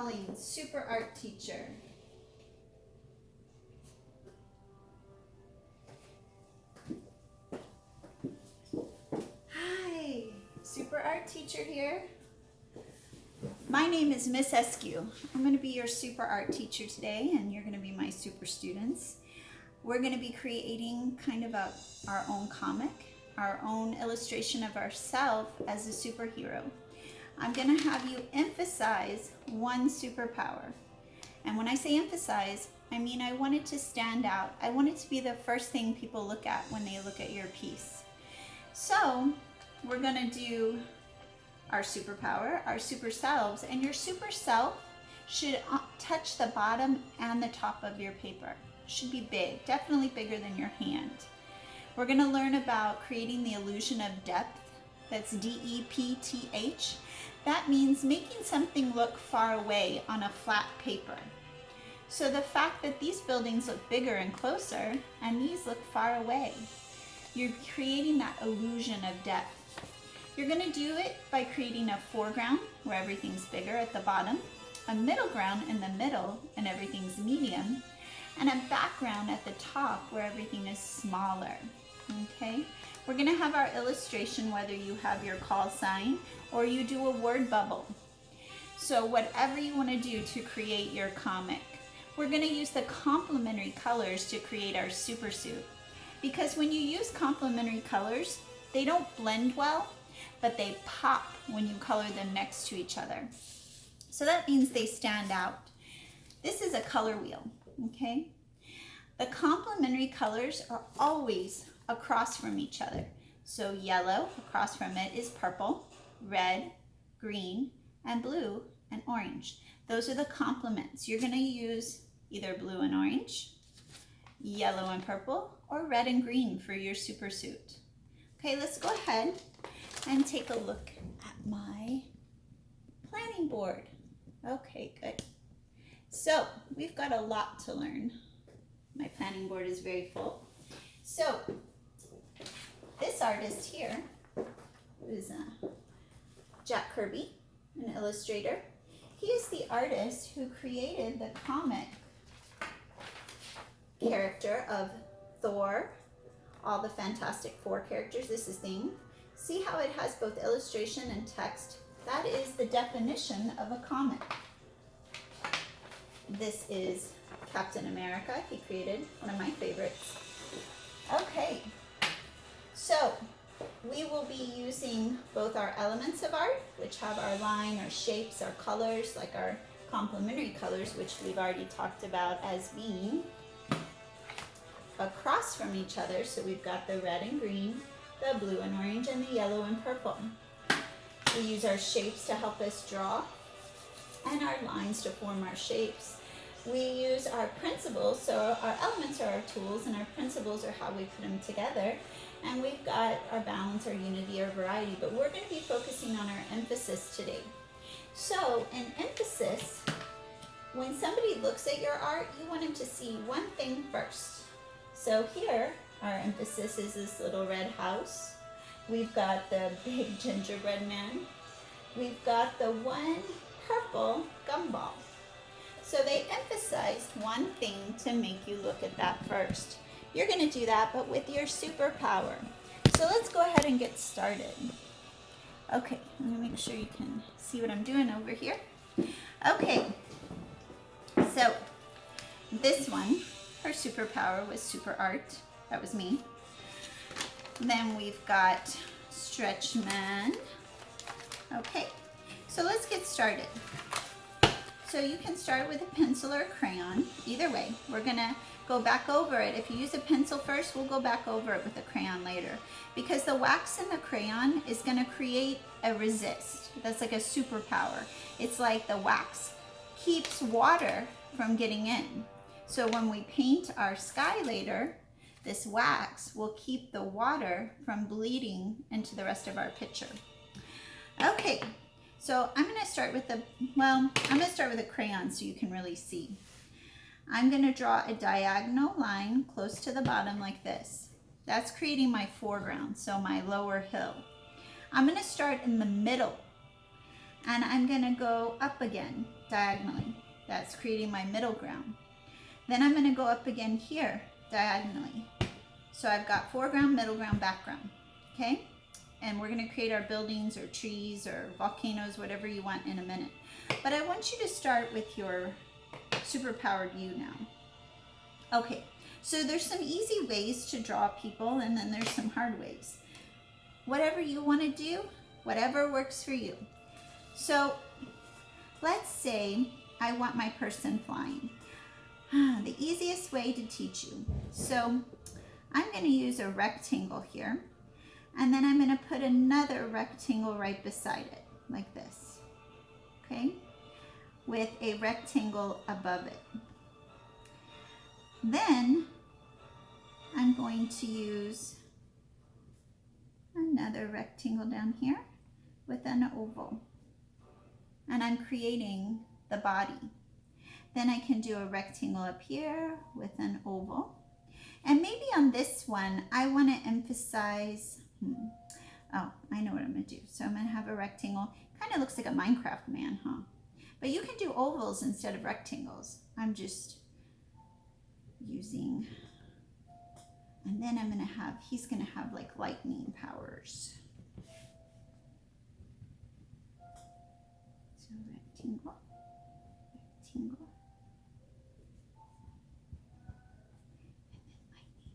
Colleen, super art teacher. Hi, super art teacher here. My name is Miss Eskew. I'm going to be your super art teacher today, and you're going to be my super students. We're going to be creating kind of our own comic, our own illustration of ourselves as a superhero. I'm going to have you emphasize one superpower. And when I say emphasize, I mean I want it to stand out. I want it to be the first thing people look at when they look at your piece. So we're going to do our superpower, our super selves, and your super self should touch the bottom and the top of your paper. Should be big, definitely bigger than your hand. We're going to learn about creating the illusion of depth. That's D-E-P-T-H. That means making something look far away on a flat paper. So the fact that these buildings look bigger and closer and these look far away, you're creating that illusion of depth. You're going to do it by creating a foreground where everything's bigger at the bottom, a middle ground in the middle and everything's medium, and a background at the top where everything is smaller. Okay? We're going to have our illustration whether you have your call sign or you do a word bubble. So whatever you want to do to create your comic. We're going to use the complementary colors to create our super suit. Because when you use complementary colors, they don't blend well, but they pop when you color them next to each other. So that means they stand out. This is a color wheel, okay? The complementary colors are always across from each other. So yellow across from it is purple, red, green, and blue and orange. Those are the complements. You're going to use either blue and orange, yellow and purple, or red and green for your super suit. Okay, let's go ahead and take a look at my planning board. Okay, good. So we've got a lot to learn. My planning board is very full. So this artist here is Jack Kirby, an illustrator. He is the artist who created the comic character of Thor, all the Fantastic Four characters. This is theme. See how it has both illustration and text? That is the definition of a comic. This is Captain America. He created one of my favorites. Okay, so we will be using both our elements of art, which have our line, our shapes, our colors, like our complementary colors, which we've already talked about as being across from each other. So we've got the red and green, the blue and orange, and the yellow and purple. We use our shapes to help us draw and our lines to form our shapes. We use our principles, so our elements are our tools and our principles are how we put them together. And we've got our balance, our unity, our variety, but we're going to be focusing on our emphasis today. So in emphasis, when somebody looks at your art, you want them to see one thing first. So here, our emphasis is this little red house. We've got the big gingerbread man. We've got the one purple gumball. So they emphasized one thing to make you look at that first. You're going to do that, but with your superpower. So let's go ahead and get started. Okay, let me make sure you can see what I'm doing over here. Okay, so this one, her superpower was super art. That was me. Then we've got Stretch Man. Okay, so let's get started. So you can start with a pencil or a crayon. Either way, we're gonna go back over it. If you use a pencil first, we'll go back over it with a crayon later. Because the wax in the crayon is gonna create a resist. That's like a superpower. It's like the wax keeps water from getting in. So when we paint our sky later, this wax will keep the water from bleeding into the rest of our picture. Okay. So I'm going to start with a crayon so you can really see. I'm going to draw a diagonal line close to the bottom like this. That's creating my foreground, so my lower hill. I'm going to start in the middle and I'm going to go up again. diagonally. That's creating my middle ground. Then I'm going to go up again here diagonally. So I've got foreground, middle ground, background. Okay? And we're going to create our buildings or trees or volcanoes, whatever you want in a minute. But I want you to start with your superpowered you now. Okay, so there's some easy ways to draw people, and then there's some hard ways. Whatever you want to do, whatever works for you. So let's say I want my person flying. The easiest way to teach you. So I'm going to use a rectangle here, and then I'm going to put another rectangle right beside it, like this. Okay? With a rectangle above it. Then I'm going to use another rectangle down here with an oval. And I'm creating the body. Then I can do a rectangle up here with an oval. And maybe on this one, I want to emphasize, oh, I know what I'm going to do. So I'm going to have a rectangle. Kind of looks like a Minecraft man, huh? But you can do ovals instead of rectangles. I'm just using, and then I'm going to have, he's going to have like lightning powers. So rectangle, rectangle, and then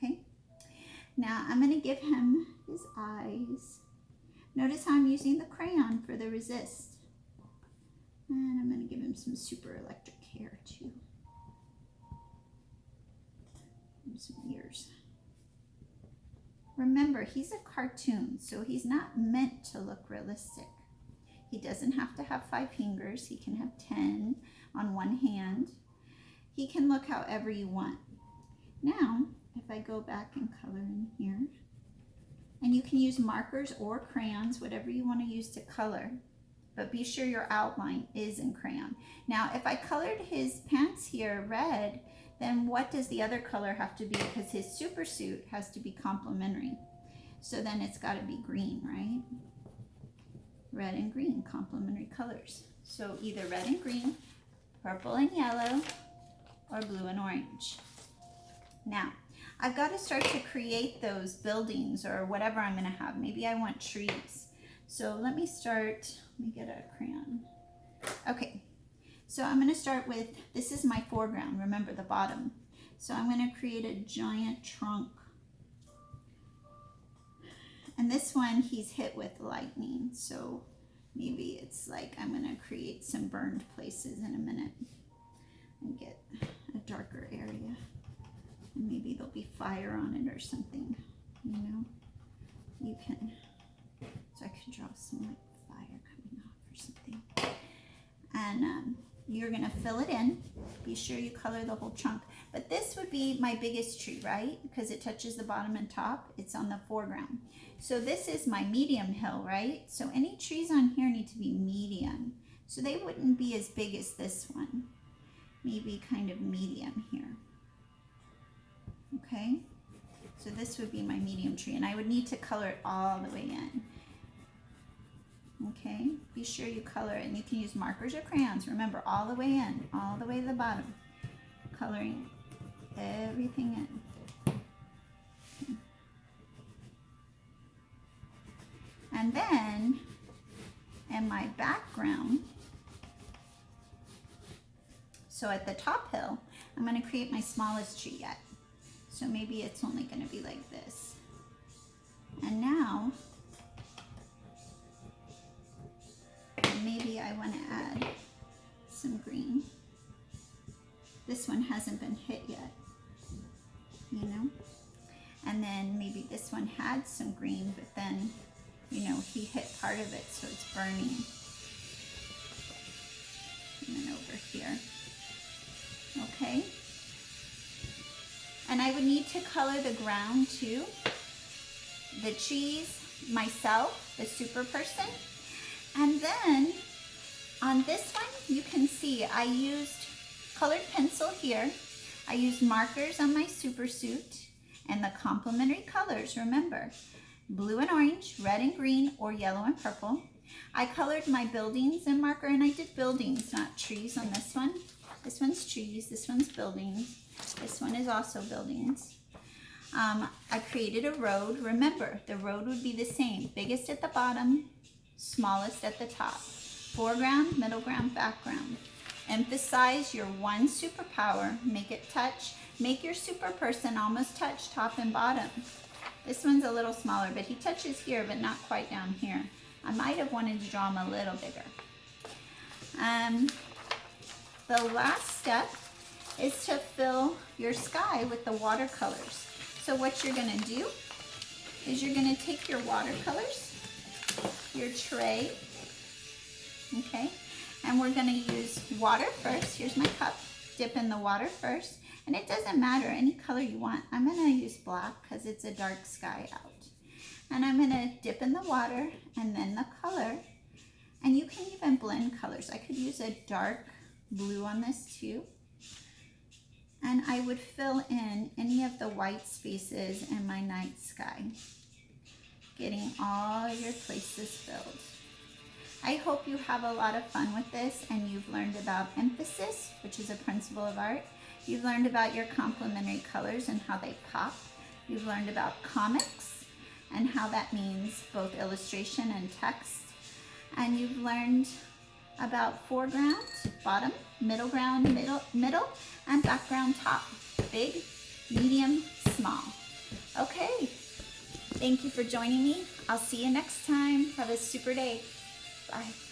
lightning. Okay, now I'm going to give him his eyes. Notice how I'm using the crayon for the resist. And I'm going to give him some super electric hair too. And some ears. Remember, he's a cartoon, so he's not meant to look realistic. He doesn't have to have 5 fingers. He can have 10 on one hand. He can look however you want. Now, if I go back and color in here, and you can use markers or crayons, whatever you want to use to color. But be sure your outline is in crayon. Now, if I colored his pants here red, then what does the other color have to be? Because his super suit has to be complementary. So then it's got to be green, right? Red and green, complementary colors. So either red and green, purple and yellow, or blue and orange. Now, I've got to start to create those buildings or whatever I'm going to have. Maybe I want trees. So let me start, let me get a crayon. Okay, so I'm going to start with, this is my foreground, remember the bottom. So I'm going to create a giant trunk. And this one he's hit with lightning. So maybe it's like I'm going to create some burned places in a minute and get a darker area. And maybe there'll be fire on it or something, you know. You can, so I could draw some like fire coming off or something. And you're gonna fill it in. Be sure you color the whole chunk. But this would be my biggest tree, right? Because it touches the bottom and top. It's on the foreground. So this is my medium hill, right? So any trees on here need to be medium. So they wouldn't be as big as this one. Maybe kind of medium here. Okay, so this would be my medium tree, and I would need to color it all the way in. Okay, be sure you color it, and you can use markers or crayons. Remember, all the way in, all the way to the bottom, coloring everything in. Okay. And then, in my background, so at the top hill, I'm going to create my smallest tree yet. So maybe it's only going to be like this. And now, maybe I want to add some green. This one hasn't been hit yet, you know? And then maybe this one had some green, but then, you know, he hit part of it, so it's burning. And then over here. Okay? And I would need to color the ground too. The trees, myself, the super person. And then on this one, you can see I used colored pencil here. I used markers on my super suit and the complementary colors, remember, blue and orange, red and green, or yellow and purple. I colored my buildings in marker, and I did buildings, not trees on this one. This one's trees, this one's buildings, this one is also buildings. I created a road. Remember, the road would be the same. Biggest at the bottom, smallest at the top. Foreground, middle ground, background. Emphasize your one superpower. Make it touch. Make your super person almost touch top and bottom. This one's a little smaller, but he touches here, but not quite down here. I might have wanted to draw him a little bigger. The last step is to fill your sky with the watercolors. So what you're gonna do is you're gonna take your watercolors, your tray, okay? And we're gonna use water first. Here's my cup. Dip in the water first. And it doesn't matter, any color you want. I'm gonna use black because it's a dark sky out. And I'm gonna dip in the water and then the color. And you can even blend colors. I could use a dark blue on this too. And I would fill in any of the white spaces in my night sky, getting all your places filled. I hope you have a lot of fun with this and you've learned about emphasis, which is a principle of art. You've learned about your complementary colors and how they pop. You've learned about comics and how that means both illustration and text. And you've learned about foreground, bottom, middle ground, middle, and background top. Big, medium, small. Okay, thank you for joining me. I'll see you next time. Have a super day. Bye.